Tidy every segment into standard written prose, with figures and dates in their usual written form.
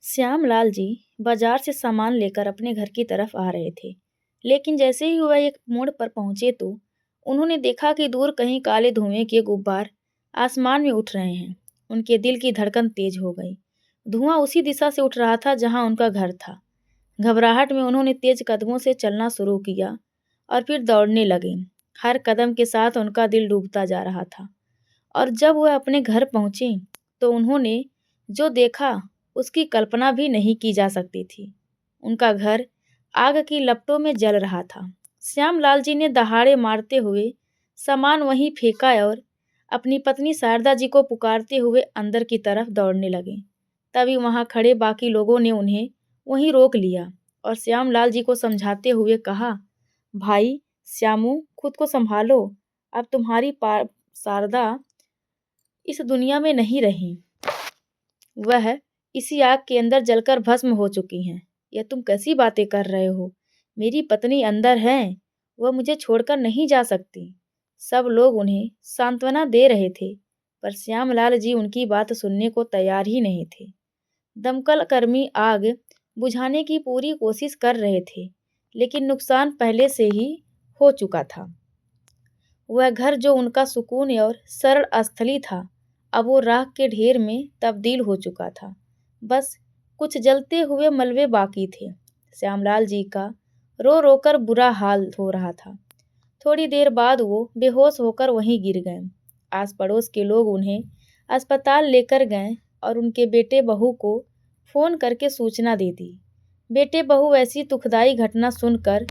श्यामलाल जी बाजार से सामान लेकर अपने घर की तरफ आ रहे थे। लेकिन जैसे ही वह एक मोड़ पर पहुंचे तो उन्होंने देखा कि दूर कहीं काले धुएं के गुब्बार आसमान में उठ रहे हैं। उनके दिल की धड़कन तेज हो गई। धुआं उसी दिशा से उठ रहा था जहां उनका घर था। घबराहट में उन्होंने तेज कदमों से चलना शुरू किया और फिर दौड़ने लगे। हर कदम के साथ उनका दिल डूबता जा रहा था। और जब वह अपने घर पहुंचे तो उन्होंने जो देखा उसकी कल्पना भी नहीं की जा सकती थी। उनका घर आग की लपटों में जल रहा था। श्यामलाल जी ने दहाड़े मारते हुए सामान वहीं फेंका और अपनी पत्नी शारदा जी को पुकारते हुए अंदर की तरफ दौड़ने लगे। तभी वहां खड़े बाकी लोगों ने उन्हें वहीं रोक लिया और श्यामलाल जी को समझाते हुए कहा, भाई श्यामू, खुद को संभालो। अब तुम्हारी शारदा इस दुनिया में नहीं रही। वह इसी आग के अंदर जलकर भस्म हो चुकी हैं। यह तुम कैसी बातें कर रहे हो? मेरी पत्नी अंदर है, वह मुझे छोड़कर नहीं जा सकती। सब लोग उन्हें सांत्वना दे रहे थे, पर श्यामलाल जी उनकी बात सुनने को तैयार ही नहीं थे। दमकल कर्मी आग बुझाने की पूरी कोशिश कर रहे थे, लेकिन नुकसान पहले से ही हो चुका था। वह घर जो उनका सुकून और सरल स्थली था, अब वो राख के ढेर में तब्दील हो चुका था। बस कुछ जलते हुए मलबे बाकी थे। श्यामलाल जी का रो रो कर बुरा हाल हो रहा था। थोड़ी देर बाद वो बेहोश होकर वहीं गिर गए। आस पड़ोस के लोग उन्हें अस्पताल लेकर गए और उनके बेटे बहू को फोन करके सूचना दे दी। बेटे बहू ऐसी दुखदाई घटना सुनकर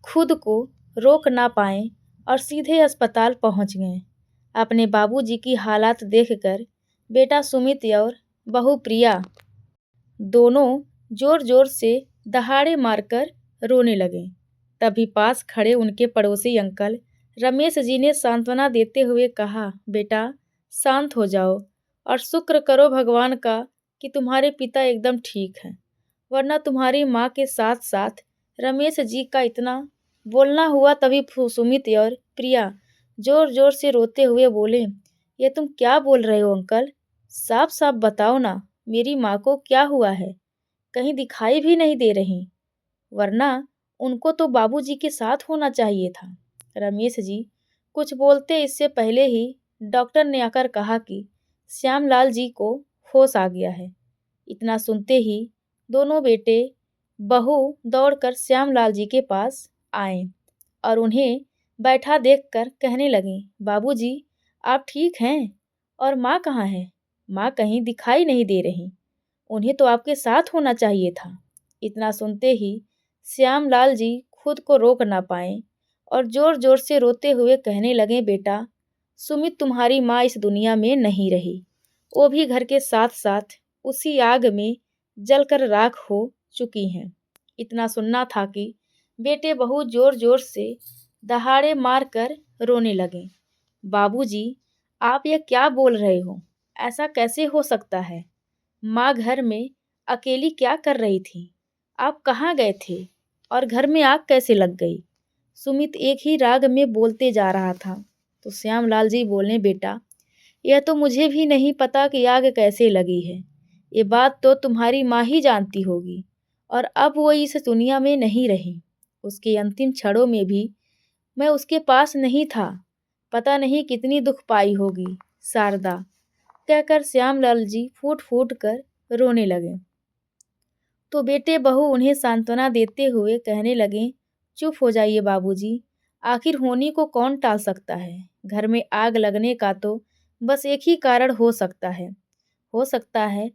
खुद को रोक ना पाए और सीधे अस्पताल पहुंच गए। अपने बाबूजी की हालात देखकर बेटा सुमित और बहू प्रिया दोनों जोर जोर से दहाड़े मारकर रोने लगे। तभी पास खड़े उनके पड़ोसी अंकल रमेश जी ने सांत्वना देते हुए कहा, बेटा शांत हो जाओ और शुक्र करो भगवान का कि तुम्हारे पिता एकदम ठीक हैं, वरना तुम्हारी माँ के साथ साथ रमेश जी का इतना बोलना हुआ। तभी सुमित और प्रिया जोर जोर से रोते हुए बोले, ये तुम क्या बोल रहे हो अंकल? साफ साफ बताओ ना, मेरी माँ को क्या हुआ है? कहीं दिखाई भी नहीं दे रही, वरना उनको तो बाबूजी के साथ होना चाहिए था। रमेश जी कुछ बोलते इससे पहले ही डॉक्टर ने आकर कहा कि श्यामलाल जी को होश आ गया है। इतना सुनते ही दोनों बेटे बहू दौड़कर श्यामलाल जी के पास आए और उन्हें बैठा देखकर कहने लगे, बाबूजी आप ठीक हैं? और माँ कहाँ है? माँ कहीं दिखाई नहीं दे रही, उन्हें तो आपके साथ होना चाहिए था। इतना सुनते ही श्यामलाल जी खुद को रोक ना पाए और जोर जोर से रोते हुए कहने लगे, बेटा सुमित, तुम्हारी माँ इस दुनिया में नहीं रही, वो भी घर के साथ साथ उसी आग में जलकर राख हो चुकी हैं। इतना सुनना था कि बेटे बहू जोर जोर से दहाड़े मारकर रोने लगे। बाबूजी आप यह क्या बोल रहे हो? ऐसा कैसे हो सकता है? माँ घर में अकेली क्या कर रही थी? आप कहाँ गए थे? और घर में आग कैसे लग गई? सुमित एक ही राग में बोलते जा रहा था तो श्यामलाल जी बोले, बेटा यह तो मुझे भी नहीं पता कि आग कैसे लगी है। ये बात तो तुम्हारी माँ ही जानती होगी। और अब वो इस दुनिया में नहीं रही। उसके अंतिम क्षणों में भी मैं उसके पास नहीं था। पता नहीं कितनी दुख पाई होगी शारदा, कहकर श्यामलाल जी फूट फूट कर रोने लगे। तो बेटे बहू उन्हें सांत्वना देते हुए कहने लगे, चुप हो जाइए बाबूजी, आखिर होनी को कौन टाल सकता है? घर में आग लगने का तो बस एक ही कारण हो सकता है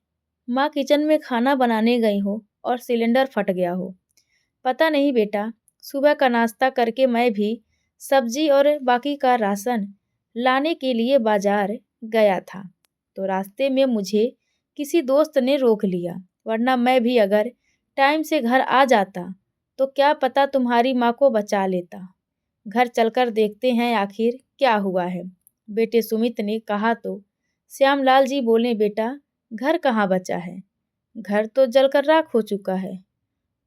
माँ किचन में खाना बनाने गई हो और सिलेंडर फट गया हो। पता नहीं बेटा, सुबह का नाश्ता करके मैं भी सब्जी और बाकी का राशन लाने के लिए बाजार गया था, तो रास्ते में मुझे किसी दोस्त ने रोक लिया, वरना मैं भी अगर टाइम से घर आ जाता तो क्या पता तुम्हारी माँ को बचा लेता। घर चलकर देखते हैं आखिर क्या हुआ है, बेटे सुमित ने कहा। तो श्यामलाल जी बोले, बेटा घर कहाँ बचा है? घर तो जलकर राख हो चुका है।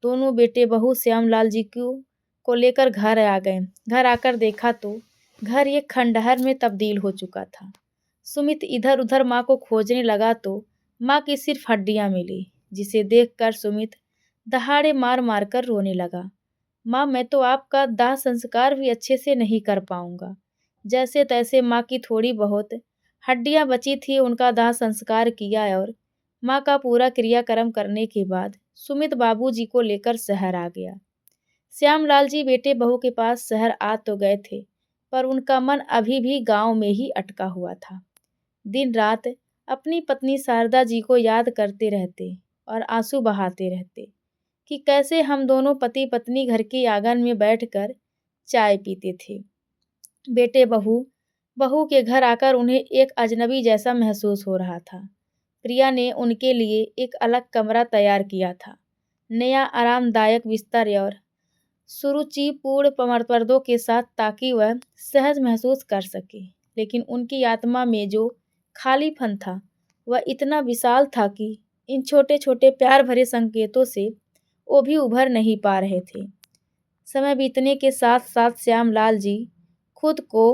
दोनों बेटे बहू श्यामलाल जी को लेकर घर आ गए। घर आकर देखा तो घर एक खंडहर में तब्दील हो चुका था। सुमित इधर उधर माँ को खोजने लगा तो माँ की सिर्फ हड्डियाँ मिली। जिसे देखकर सुमित दहाड़े मार मार कर रोने लगा। माँ, मैं तो आपका दाह संस्कार भी अच्छे से नहीं कर पाऊंगा। जैसे तैसे माँ की थोड़ी बहुत हड्डियां बची थी, उनका दाह संस्कार किया और माँ का पूरा क्रियाक्रम करने के बाद सुमित बाबूजी को लेकर शहर आ गया। श्यामलाल जी बेटे बहू के पास शहर आ तो गए थे, पर उनका मन अभी भी गांव में ही अटका हुआ था। दिन रात अपनी पत्नी शारदा जी को याद करते रहते और आंसू बहाते रहते कि कैसे हम दोनों पति पत्नी घर के आंगन में बैठकर चाय पीते थे। बेटे बहू बहू के घर आकर उन्हें एक अजनबी जैसा महसूस हो रहा था। प्रिया ने उनके लिए एक अलग कमरा तैयार किया था, नया आरामदायक बिस्तर और सुरुचिपूर्ण पर्दों के साथ, ताकि वह सहज महसूस कर सके। लेकिन उनकी आत्मा में जो खालीपन था वह इतना विशाल था कि इन छोटे छोटे प्यार भरे संकेतों से वो भी उभर नहीं पा रहे थे। समय बीतने के साथ साथ श्यामलाल जी खुद को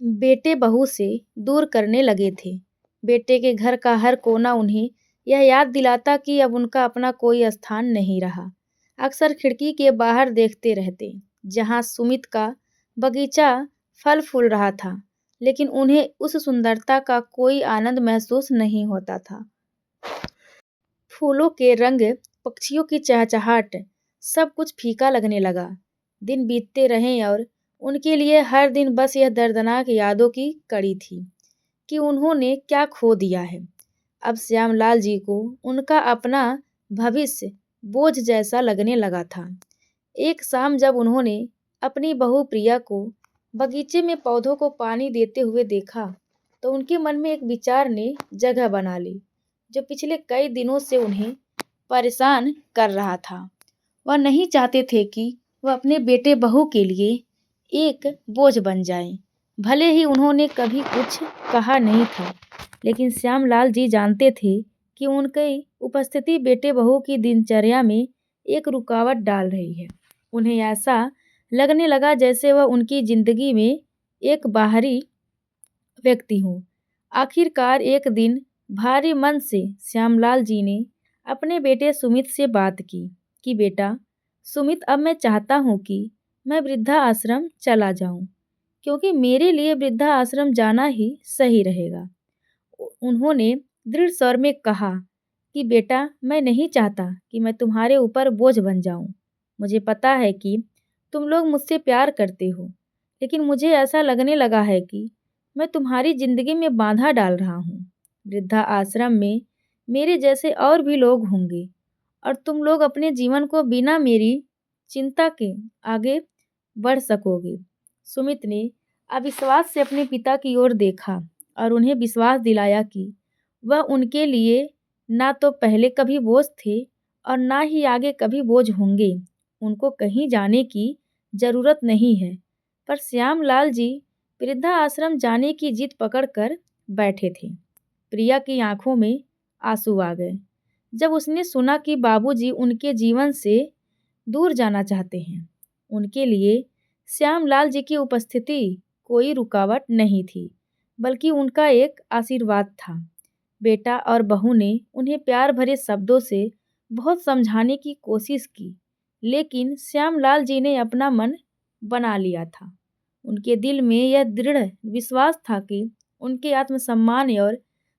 बेटे बहू से दूर करने लगे थे। बेटे के घर का हर कोना उन्हें यह याद दिलाता कि अब उनका अपना कोई स्थान नहीं रहा। अक्सर खिड़की के बाहर देखते रहते, जहाँ सुमित का बगीचा फल फूल रहा था, लेकिन उन्हें उस सुंदरता का कोई आनंद महसूस नहीं होता था। फूलों के रंग, पक्षियों की चहचहाट, सब कुछ फीका लगने लगा। दिन बीतते रहे और उनके लिए हर दिन बस यह दर्दनाक यादों की कड़ी थी कि उन्होंने क्या खो दिया है। अब श्यामलाल जी को उनका अपना भविष्य बोझ जैसा लगने लगा था। एक शाम जब उन्होंने अपनी बहू प्रिया को बगीचे में पौधों को पानी देते हुए देखा, तो उनके मन में एक विचार ने जगह बना ली, जो पिछले कई दिनों से उन्हें परेशान कर रहा था। वह नहीं चाहते थे कि वह अपने बेटे बहू के लिए एक बोझ बन जाएं। भले ही उन्होंने कभी कुछ कहा नहीं था, लेकिन श्यामलाल जी जानते थे कि उनकी उपस्थिति बेटे बहू की दिनचर्या में एक रुकावट डाल रही है। उन्हें ऐसा लगने लगा जैसे वह उनकी जिंदगी में एक बाहरी व्यक्ति हो। आखिरकार एक दिन भारी मन से श्यामलाल जी ने अपने बेटे सुमित से बात की कि बेटा सुमित, अब मैं चाहता हूँ कि मैं वृद्धा आश्रम चला जाऊं, क्योंकि मेरे लिए वृद्धा आश्रम जाना ही सही रहेगा। उन्होंने दृढ़ स्वर में कहा कि बेटा, मैं नहीं चाहता कि मैं तुम्हारे ऊपर बोझ बन जाऊं। मुझे पता है कि तुम लोग मुझसे प्यार करते हो, लेकिन मुझे ऐसा लगने लगा है कि मैं तुम्हारी जिंदगी में बाधा डाल रहा हूँ। वृद्धा आश्रम में मेरे जैसे और भी लोग होंगे और तुम लोग अपने जीवन को बिना मेरी चिंता के आगे बढ़ सकोगे। सुमित ने अविश्वास से अपने पिता की ओर देखा और उन्हें विश्वास दिलाया कि वह उनके लिए ना तो पहले कभी बोझ थे और ना ही आगे कभी बोझ होंगे। उनको कहीं जाने की जरूरत नहीं है। पर श्यामलाल जी वृद्धा आश्रम जाने की जिद पकड़कर बैठे थे। प्रिया की आंखों में आंसू आ गए जब उसने सुना कि बाबूजी उनके जीवन से दूर जाना चाहते हैं। उनके लिए श्यामलाल जी की उपस्थिति कोई रुकावट नहीं थी, बल्कि उनका एक आशीर्वाद था। बेटा और बहू ने उन्हें प्यार भरे शब्दों से बहुत समझाने की कोशिश की, लेकिन श्यामलाल जी ने अपना मन बना लिया था। उनके दिल में यह दृढ़ विश्वास था कि उनके आत्मसम्मान और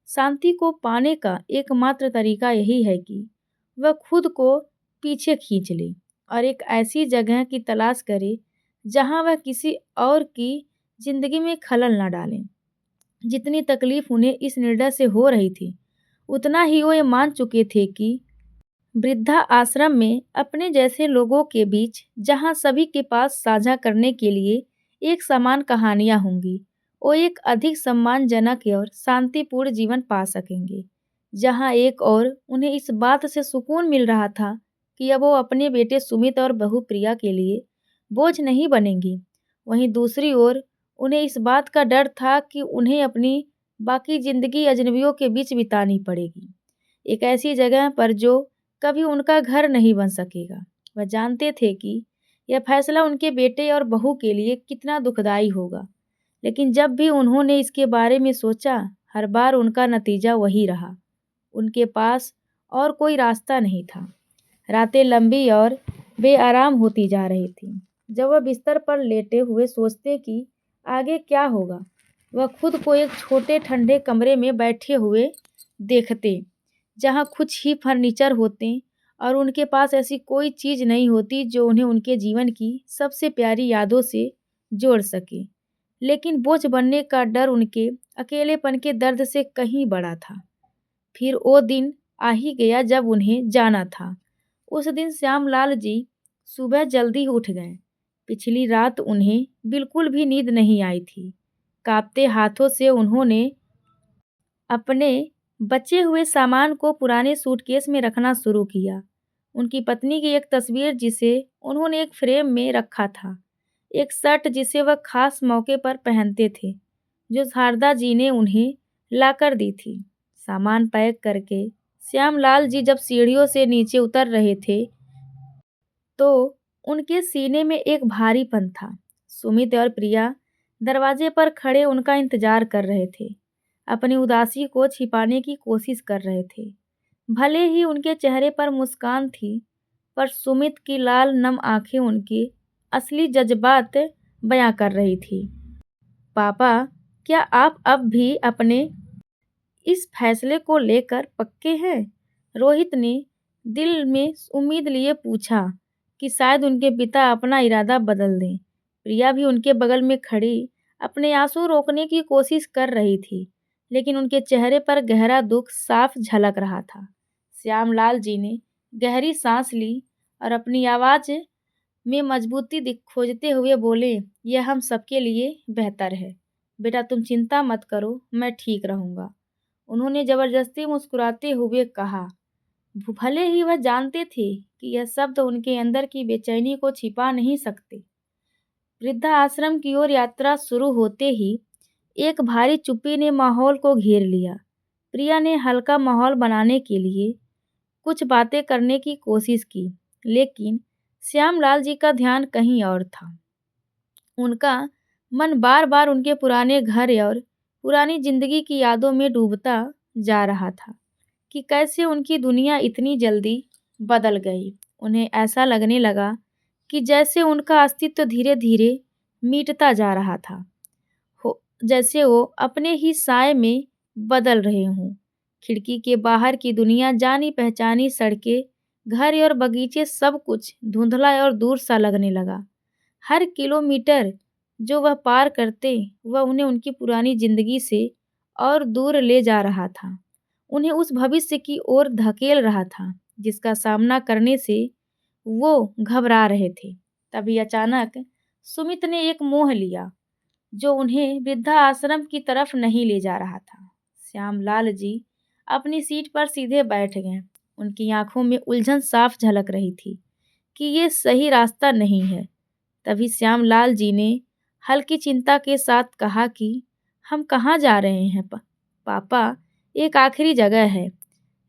शांति को पाने का एकमात्र तरीका यही है कि वह खुद को पीछे खींच ले और एक ऐसी जगह की तलाश करे जहां वह किसी और की जिंदगी में खलल न डालें। जितनी तकलीफ उन्हें इस निर्णय से हो रही थी, उतना ही वो ये मान चुके थे कि वृद्धा आश्रम में अपने जैसे लोगों के बीच, जहां सभी के पास साझा करने के लिए एक समान कहानियां होंगी, वो एक अधिक सम्मानजनक और शांतिपूर्ण जीवन पा सकेंगे। जहां एक और उन्हें इस बात से सुकून मिल रहा था कि अब वो अपने बेटे सुमित और बहू प्रिया के लिए बोझ नहीं बनेंगी, वहीं दूसरी ओर उन्हें इस बात का डर था कि उन्हें अपनी बाकी जिंदगी अजनबियों के बीच बितानी पड़ेगी, एक ऐसी जगह पर जो कभी उनका घर नहीं बन सकेगा। वह जानते थे कि यह फैसला उनके बेटे और बहू के लिए कितना दुखदाई होगा, लेकिन जब भी उन्होंने इसके बारे में सोचा, हर बार उनका नतीजा वही रहा। उनके पास और कोई रास्ता नहीं था। रातें लंबी और बेआराम होती जा रही थीं। जब वह बिस्तर पर लेटे हुए सोचते कि आगे क्या होगा, वह खुद को एक छोटे ठंडे कमरे में बैठे हुए देखते, जहाँ कुछ ही फर्नीचर होते और उनके पास ऐसी कोई चीज़ नहीं होती जो उन्हें उनके जीवन की सबसे प्यारी यादों से जोड़ सके। लेकिन बोझ बनने का डर उनके अकेलेपन के दर्द से कहीं बड़ा था। फिर वो दिन आ ही गया जब उन्हें जाना था। उस दिन श्यामलाल जी सुबह जल्दी उठ गए। पिछली रात उन्हें बिल्कुल भी नींद नहीं आई थी। कांपते हाथों से उन्होंने अपने बचे हुए सामान को पुराने सूटकेस में रखना शुरू किया। उनकी पत्नी की एक तस्वीर जिसे उन्होंने एक फ्रेम में रखा था, एक शर्ट जिसे वह खास मौके पर पहनते थे, जो शारदा जी ने उन्हें लाकर दी थी। सामान पैक करके श्यामलाल जी जब सीढ़ियों से नीचे उतर रहे थे, तो उनके सीने में एक भारीपन था। सुमित और प्रिया दरवाजे पर खड़े उनका इंतजार कर रहे थे, अपनी उदासी को छिपाने की कोशिश कर रहे थे। भले ही उनके चेहरे पर मुस्कान थी, पर सुमित की लाल नम आंखें उनके असली जज्बात बयां कर रही थी। पापा, क्या आप अब भी अपने इस फैसले को लेकर पक्के हैं? रोहित ने दिल में उम्मीद लिए पूछा कि शायद उनके पिता अपना इरादा बदल दें। प्रिया भी उनके बगल में खड़ी अपने आंसू रोकने की कोशिश कर रही थी, लेकिन उनके चेहरे पर गहरा दुख साफ झलक रहा था। श्यामलाल जी ने गहरी सांस ली और अपनी आवाज में मजबूती खोजते हुए बोले, यह हम सबके लिए बेहतर है। बेटा, तुम चिंता मत करो, मैं ठीक रहूंगा। उन्होंने जबरदस्ती मुस्कुराते हुए कहा। भले ही वह जानते थे कि यह शब्द उनके अंदर की बेचैनी को छिपा नहीं सकते। वृद्धा आश्रम की ओर यात्रा शुरू होते ही एक भारी चुप्पी ने माहौल को घेर लिया। प्रिया ने हल्का माहौल बनाने के लिए कुछ बातें करने की कोशिश की, लेकिन श्यामलाल जी का ध्यान कहीं और था। उनका मन बार बार उनके पुराने घर और पुरानी जिंदगी की यादों में डूबता जा रहा था कि कैसे उनकी दुनिया इतनी जल्दी बदल गई। उन्हें ऐसा लगने लगा कि जैसे उनका अस्तित्व धीरे धीरे मिटता जा रहा था, जैसे वो अपने ही साए में बदल रहे हों। खिड़की के बाहर की दुनिया, जानी पहचानी सड़कें, घर और बगीचे, सब कुछ धुंधला और दूर सा लगने लगा। हर किलोमीटर जो वह पार करते, वह उन्हें उनकी पुरानी जिंदगी से और दूर ले जा रहा था। उन्हें उस भविष्य की ओर धकेल रहा था जिसका सामना करने से वो घबरा रहे थे। तभी अचानक सुमित ने एक मोह लिया जो उन्हें वृद्धा आश्रम की तरफ नहीं ले जा रहा था। श्यामलाल जी अपनी सीट पर सीधे बैठ गए। उनकी आंखों में उलझन साफ झलक रही थी कि ये सही रास्ता नहीं है। तभी श्यामलाल जी ने हल्की चिंता के साथ कहा कि हम कहाँ जा रहे हैं पापा? एक आखिरी जगह है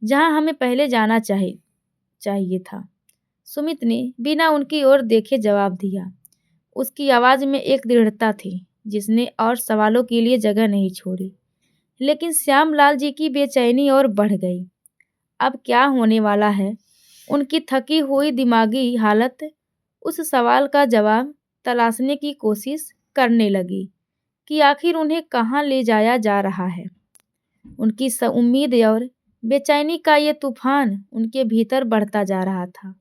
जहाँ हमें पहले जाना चाहिए था। सुमित ने बिना उनकी ओर देखे जवाब दिया। उसकी आवाज़ में एक दृढ़ता थी जिसने और सवालों के लिए जगह नहीं छोड़ी। लेकिन श्यामलाल जी की बेचैनी और बढ़ गई। अब क्या होने वाला है? उनकी थकी हुई दिमागी हालत उस सवाल का जवाब तलाशने की कोशिश करने लगी कि आखिर उन्हें कहाँ ले जाया जा रहा है। उनकी उम्मीद और बेचैनी का ये तूफान उनके भीतर बढ़ता जा रहा था,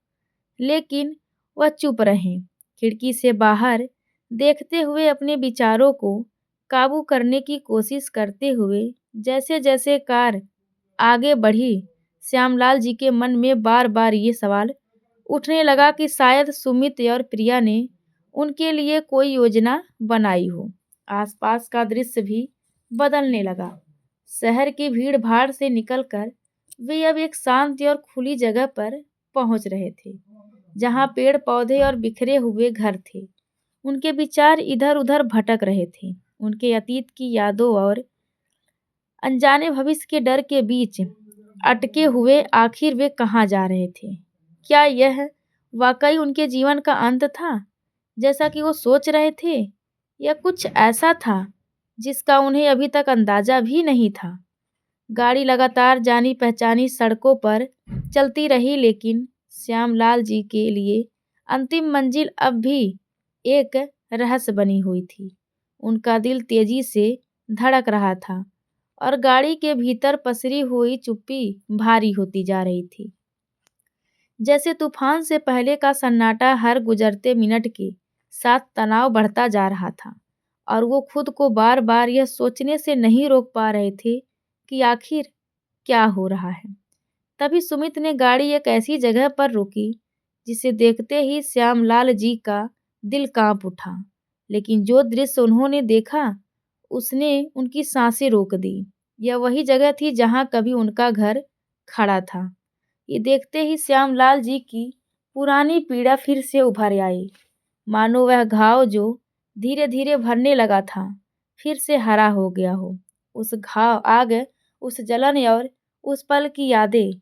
लेकिन वह चुप रहे, खिड़की से बाहर देखते हुए अपने विचारों को काबू करने की कोशिश करते हुए। जैसे जैसे कार आगे बढ़ी, श्यामलाल जी के मन में बार बार ये सवाल उठने लगा कि शायद सुमित और प्रिया ने उनके लिए कोई योजना बनाई हो। आसपास का दृश्य भी बदलने लगा। शहर की भीड़ भाड़ से निकलकर वे अब एक शांत और खुली जगह पर पहुंच रहे थे, जहां पेड़ पौधे और बिखरे हुए घर थे। उनके विचार इधर उधर भटक रहे थे। उनके अतीत की यादों और अनजाने भविष्य के डर के बीच अटके हुए आखिर वे कहाँ जा रहे थे? क्या यह वाकई उनके जीवन का अंत था, जैसा कि वो सोच रहे थे, या कुछ ऐसा था जिसका उन्हें अभी तक अंदाजा भी नहीं था? गाड़ी लगातार जानी पहचानी सड़कों पर चलती रही, लेकिन श्यामलाल जी के लिए अंतिम मंजिल अब भी एक रहस्य बनी हुई थी। उनका दिल तेजी से धड़क रहा था और गाड़ी के भीतर पसरी हुई चुप्पी भारी होती जा रही थी। जैसे तूफान से पहले का सन्नाटा हर गुजरते मिनट के साथ तनाव बढ़ता जा रहा था, और वो खुद को बार बार यह सोचने से नहीं रोक पा रहे थे कि आखिर क्या हो रहा है। तभी सुमित ने गाड़ी एक ऐसी जगह पर रोकी जिसे देखते ही श्यामलाल जी का दिल कांप उठा। लेकिन जो दृश्य उन्होंने देखा उसने उनकी सांसें रोक दी। यह वही जगह थी जहां कभी उनका घर खड़ा था। ये देखते ही श्यामलाल जी की पुरानी पीड़ा फिर से उभर आई, मानो वह घाव जो धीरे धीरे भरने लगा था फिर से हरा हो गया हो। उस घाव आग, उस जलन और उस पल की यादें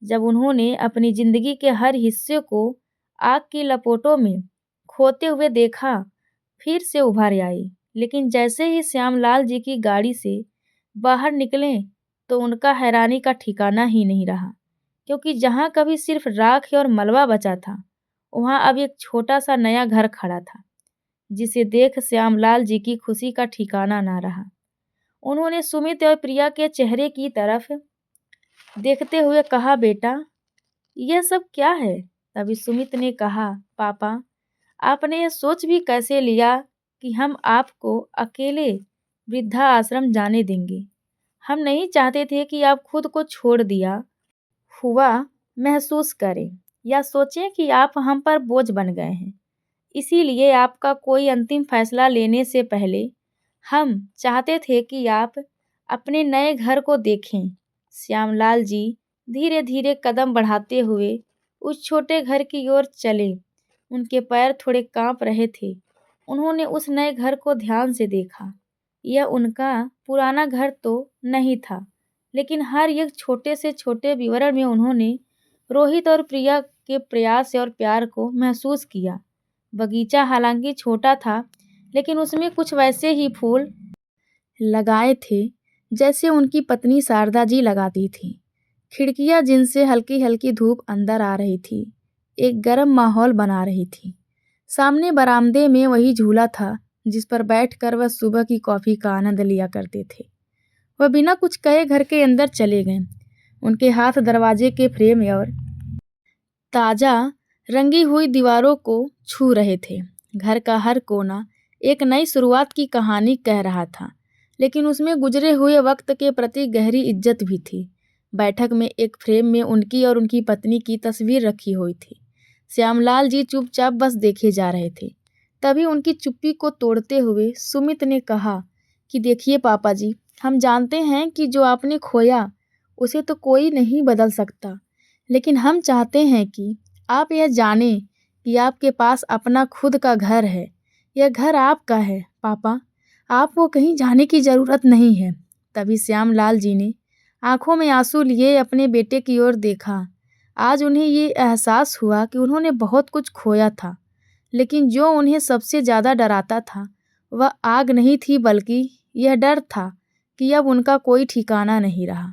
जब उन्होंने अपनी जिंदगी के हर हिस्से को आग की लपटों में खोते हुए देखा, फिर से उभर आई। लेकिन जैसे ही श्यामलाल जी की गाड़ी से बाहर निकले तो उनका हैरानी का ठिकाना ही नहीं रहा, क्योंकि जहां कभी सिर्फ राख और मलबा बचा था, वहां अब एक छोटा सा नया घर खड़ा था, जिसे देख श्यामलाल जी की खुशी का ठिकाना ना रहा। उन्होंने सुमित और प्रिया के चेहरे की तरफ देखते हुए कहा, बेटा, यह सब क्या है? तभी सुमित ने कहा, पापा, आपने यह सोच भी कैसे लिया कि हम आपको अकेले वृद्धा आश्रम जाने देंगे? हम नहीं चाहते थे कि आप खुद को छोड़ दिया हुआ महसूस करें या सोचें कि आप हम पर बोझ बन गए हैं। इसीलिए आपका कोई अंतिम फैसला लेने से पहले हम चाहते थे कि आप अपने नए घर को देखें। श्यामलाल जी धीरे धीरे कदम बढ़ाते हुए उस छोटे घर की ओर चले। उनके पैर थोड़े कांप रहे थे। उन्होंने उस नए घर को ध्यान से देखा। यह उनका पुराना घर तो नहीं था, लेकिन हर एक छोटे से छोटे विवरण में उन्होंने रोहित और प्रिया के प्रयास और प्यार को महसूस किया। बगीचा हालांकि छोटा था, लेकिन उसमें कुछ वैसे ही फूल लगाए थे जैसे उनकी पत्नी शारदा जी लगाती थी। खिड़कियां जिनसे हल्की हल्की धूप अंदर आ रही थी, एक गर्म माहौल बना रही थी। सामने बरामदे में वही झूला था जिस पर बैठकर वह सुबह की कॉफी का आनंद लिया करते थे। वह बिना कुछ कहे घर के अंदर चले गए। उनके हाथ दरवाजे के फ्रेम और ताजा रंगी हुई दीवारों को छू रहे थे। घर का हर कोना एक नई शुरुआत की कहानी कह रहा था, लेकिन उसमें गुजरे हुए वक्त के प्रति गहरी इज्जत भी थी। बैठक में एक फ्रेम में उनकी और उनकी पत्नी की तस्वीर रखी हुई थी। श्यामलाल जी चुपचाप बस देखे जा रहे थे। तभी उनकी चुप्पी को तोड़ते हुए सुमित ने कहा कि देखिए पापा जी, हम जानते हैं कि जो आपने खोया उसे तो कोई नहीं बदल सकता, लेकिन हम चाहते हैं कि आप यह जानें कि आपके पास अपना खुद का घर है। यह घर आपका है पापा, आपको कहीं जाने की ज़रूरत नहीं है। तभी श्यामलाल जी ने आंखों में आंसू लिए अपने बेटे की ओर देखा। आज उन्हें ये एहसास हुआ कि उन्होंने बहुत कुछ खोया था, लेकिन जो उन्हें सबसे ज़्यादा डराता था वह आग नहीं थी, बल्कि यह डर था कि अब उनका कोई ठिकाना नहीं रहा।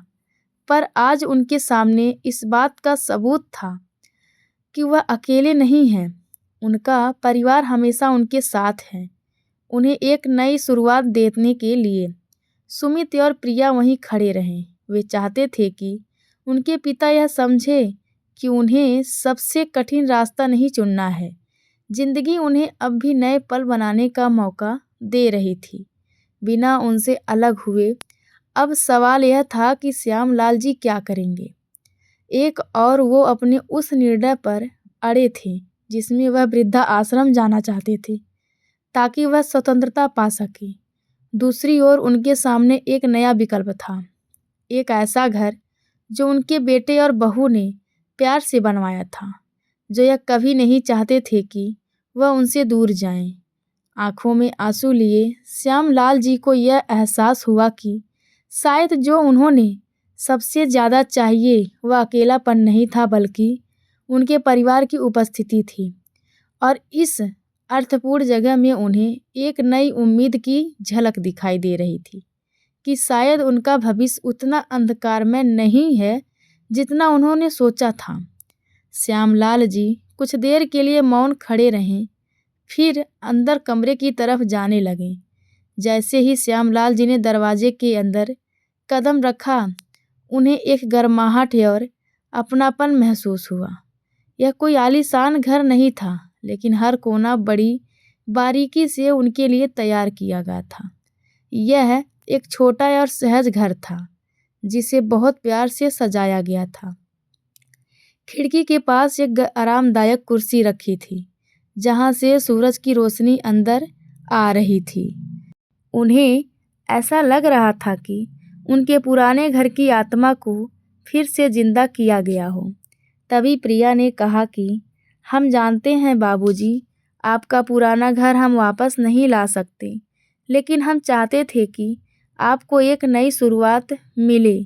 पर आज उनके सामने इस बात का सबूत था कि वह अकेले नहीं हैं। उनका परिवार हमेशा उनके साथ है, उन्हें एक नई शुरुआत देने के लिए। सुमित और प्रिया वहीं खड़े रहे। वे चाहते थे कि उनके पिता यह समझे कि उन्हें सबसे कठिन रास्ता नहीं चुनना है। जिंदगी उन्हें अब भी नए पल बनाने का मौका दे रही थी, बिना उनसे अलग हुए। अब सवाल यह था कि श्यामलाल जी क्या करेंगे। एक और वो अपने उस निर्णय पर अड़े थे जिसमें वह वृद्धा आश्रम जाना चाहते थे ताकि वह स्वतंत्रता पा सके। दूसरी ओर उनके सामने एक नया विकल्प था, एक ऐसा घर जो उनके बेटे और बहू ने प्यार से बनवाया था, जो यह कभी नहीं चाहते थे कि वह उनसे दूर जाएं। आंखों में आंसू लिए श्यामलाल जी को यह एहसास हुआ कि शायद जो उन्होंने सबसे ज़्यादा चाहिए वह अकेलापन नहीं था, बल्कि उनके परिवार की उपस्थिति थी। और इस अर्थपूर्ण जगह में उन्हें एक नई उम्मीद की झलक दिखाई दे रही थी कि शायद उनका भविष्य उतना अंधकारमय नहीं है जितना उन्होंने सोचा था। श्यामलाल जी कुछ देर के लिए मौन खड़े रहे, फिर अंदर कमरे की तरफ जाने लगे। जैसे ही श्यामलाल जी ने दरवाजे के अंदर कदम रखा, उन्हें एक गर्माहट और अपनापन महसूस हुआ। यह कोई आलीशान घर नहीं था, लेकिन हर कोना बड़ी बारीकी से उनके लिए तैयार किया गया था। यह एक छोटा और सहज घर था, जिसे बहुत प्यार से सजाया गया था। खिड़की के पास एक आरामदायक कुर्सी रखी थी, जहां से सूरज की रोशनी अंदर आ रही थी। उन्हें ऐसा लग रहा था कि उनके पुराने घर की आत्मा को फिर से जिंदा किया गया हो। तभी प्रिया ने कहा कि हम जानते हैं बाबूजी, आपका पुराना घर हम वापस नहीं ला सकते, लेकिन हम चाहते थे कि आपको एक नई शुरुआत मिले,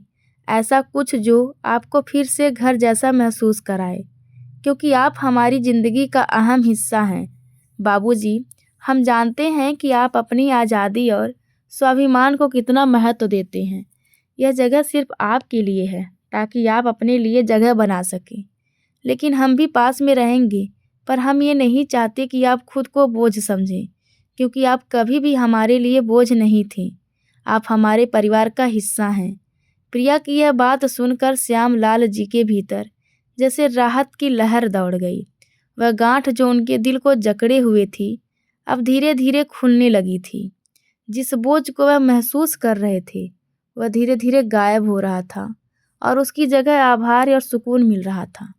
ऐसा कुछ जो आपको फिर से घर जैसा महसूस कराए, क्योंकि आप हमारी ज़िंदगी का अहम हिस्सा हैं। बाबूजी, हम जानते हैं कि आप अपनी आज़ादी और स्वाभिमान को कितना महत्व देते हैं। यह जगह सिर्फ आपके लिए है, ताकि आप अपने लिए जगह बना सकें। लेकिन हम भी पास में रहेंगे, पर हम ये नहीं चाहते कि आप खुद को बोझ समझें, क्योंकि आप कभी भी हमारे लिए बोझ नहीं थे। आप हमारे परिवार का हिस्सा हैं। प्रिया की यह बात सुनकर श्यामलाल जी के भीतर जैसे राहत की लहर दौड़ गई। वह गांठ जो उनके दिल को जकड़े हुए थी, अब धीरे धीरे खुलने लगी थी। जिस बोझ को वह महसूस कर रहे थे, वह धीरे धीरे गायब हो रहा था और उसकी जगह आभार और सुकून मिल रहा था।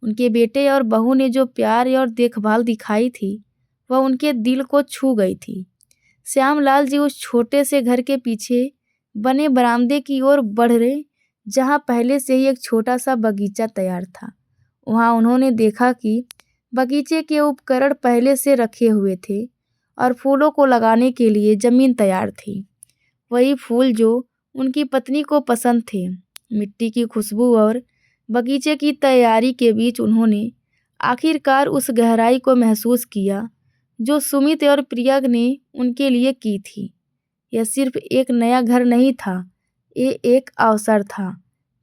उनके बेटे और बहू ने जो प्यार और देखभाल दिखाई थी, वह उनके दिल को छू गई थी। श्यामलाल जी उस छोटे से घर के पीछे बने बरामदे की ओर बढ़ रहे, जहाँ पहले से ही एक छोटा सा बगीचा तैयार था। वहाँ उन्होंने देखा कि बगीचे के उपकरण पहले से रखे हुए थे और फूलों को लगाने के लिए ज़मीन तैयार थी। वही फूल जो उनकी पत्नी को पसंद थे। मिट्टी की खुशबू और बगीचे की तैयारी के बीच उन्होंने आखिरकार उस गहराई को महसूस किया जो सुमित और प्रिया ने उनके लिए की थी। यह सिर्फ एक नया घर नहीं था, ये एक अवसर था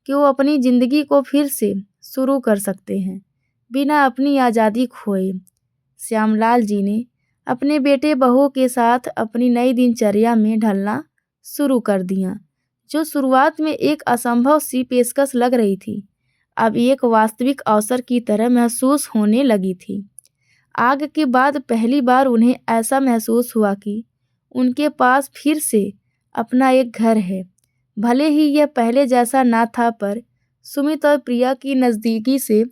कि वो अपनी ज़िंदगी को फिर से शुरू कर सकते हैं, बिना अपनी आज़ादी खोए। श्यामलाल जी ने अपने बेटे बहू के साथ अपनी नई दिनचर्या में ढलना शुरू कर दिया। जो शुरुआत में एक असंभव सी पेशकश लग रही थी, अब एक वास्तविक अवसर की तरह महसूस होने लगी थी। आग के बाद पहली बार उन्हें ऐसा महसूस हुआ कि उनके पास फिर से अपना एक घर है। भले ही यह पहले जैसा ना था, पर सुमित और प्रिया की नज़दीकी से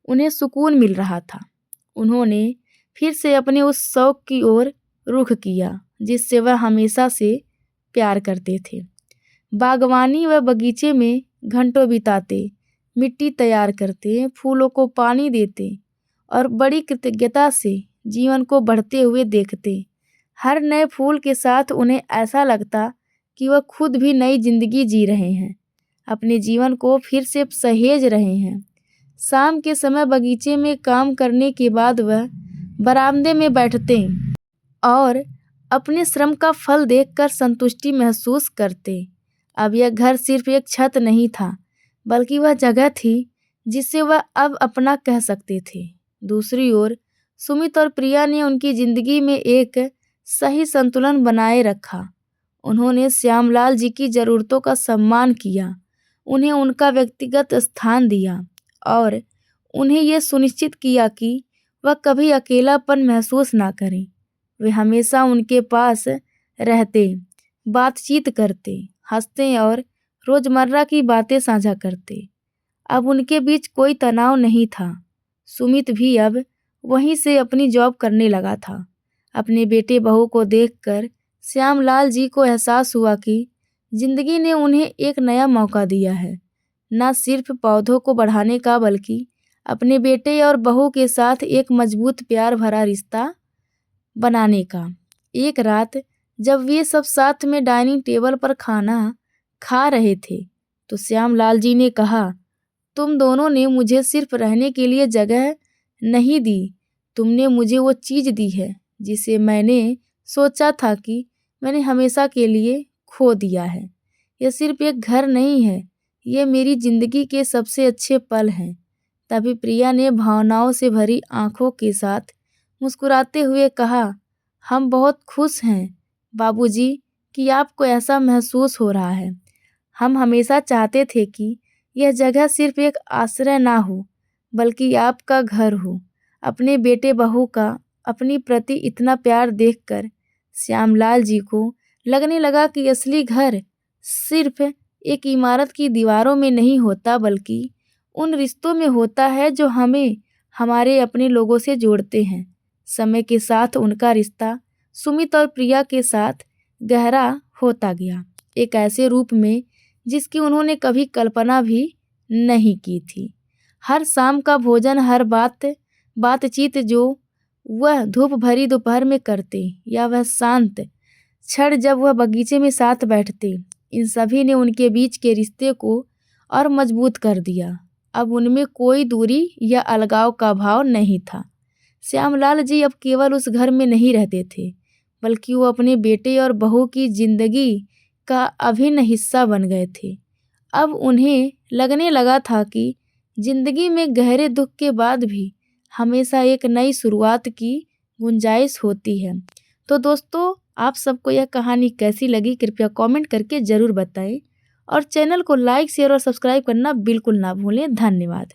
उन्हें सुकून मिल रहा था। उन्होंने फिर से अपने उस शौक की ओर रुख किया जिससे वह हमेशा से प्यार करते थे। बागवानी व बगीचे में घंटों बिताते, मिट्टी तैयार करते, फूलों को पानी देते और बड़ी कृतज्ञता से जीवन को बढ़ते हुए देखते। हर नए फूल के साथ उन्हें ऐसा लगता कि वह खुद भी नई जिंदगी जी रहे हैं, अपने जीवन को फिर से सहेज रहे हैं। शाम के समय बगीचे में काम करने के बाद वह बरामदे में बैठते और अपने श्रम का फल देखकर संतुष्टि महसूस करते। अब यह घर सिर्फ एक छत नहीं था, बल्कि वह जगह थी जिसे वह अब अपना कह सकते थे। दूसरी ओर सुमित और प्रिया ने उनकी जिंदगी में एक सही संतुलन बनाए रखा। उन्होंने श्यामलाल जी की ज़रूरतों का सम्मान किया, उन्हें उनका व्यक्तिगत स्थान दिया और उन्हें यह सुनिश्चित किया कि वह कभी अकेलापन महसूस ना करें। वे हमेशा उनके पास रहते, बातचीत करते, हंसते और रोज़मर्रा की बातें साझा करते। अब उनके बीच कोई तनाव नहीं था। सुमित भी अब वहीं से अपनी जॉब करने लगा था। अपने बेटे बहू को देखकर श्यामलाल जी को एहसास हुआ कि जिंदगी ने उन्हें एक नया मौका दिया है, न सिर्फ पौधों को बढ़ाने का, बल्कि अपने बेटे और बहू के साथ एक मजबूत प्यार भरा रिश्ता बनाने का। एक रात जब वे सब साथ में डाइनिंग टेबल पर खाना खा रहे थे, तो श्यामलाल जी ने कहा, तुम दोनों ने मुझे सिर्फ रहने के लिए जगह नहीं दी, तुमने मुझे वो चीज़ दी है जिसे मैंने सोचा था कि मैंने हमेशा के लिए खो दिया है। यह सिर्फ एक घर नहीं है, ये मेरी जिंदगी के सबसे अच्छे पल हैं। तभी प्रिया ने भावनाओं से भरी आंखों के साथ मुस्कुराते हुए कहा, हम बहुत खुश हैं बाबूजी कि आपको ऐसा महसूस हो रहा है। हम हमेशा चाहते थे कि यह जगह सिर्फ एक आश्रय ना हो, बल्कि आपका घर हो। अपने बेटे बहू का अपनी प्रति इतना प्यार देखकर श्यामलाल जी को लगने लगा कि असली घर सिर्फ एक इमारत की दीवारों में नहीं होता, बल्कि उन रिश्तों में होता है जो हमें हमारे अपने लोगों से जोड़ते हैं। समय के साथ उनका रिश्ता सुमित और प्रिया के साथ गहरा होता गया, एक ऐसे रूप में जिसकी उन्होंने कभी कल्पना भी नहीं की थी। हर शाम का भोजन, हर बातचीत जो वह धूप भरी दोपहर में करते, या वह शांत क्षण जब वह बगीचे में साथ बैठते, इन सभी ने उनके बीच के रिश्ते को और मजबूत कर दिया। अब उनमें कोई दूरी या अलगाव का भाव नहीं था। श्यामलाल जी अब केवल उस घर में नहीं रहते थे, बल्कि वो अपने बेटे और बहू की जिंदगी का अभिन्न हिस्सा बन गए थे। अब उन्हें लगने लगा था कि जिंदगी में गहरे दुख के बाद भी हमेशा एक नई शुरुआत की गुंजाइश होती है। तो दोस्तों, आप सबको यह कहानी कैसी लगी कृपया कमेंट करके ज़रूर बताएं और चैनल को लाइक, शेयर और सब्सक्राइब करना बिल्कुल ना भूलें। धन्यवाद।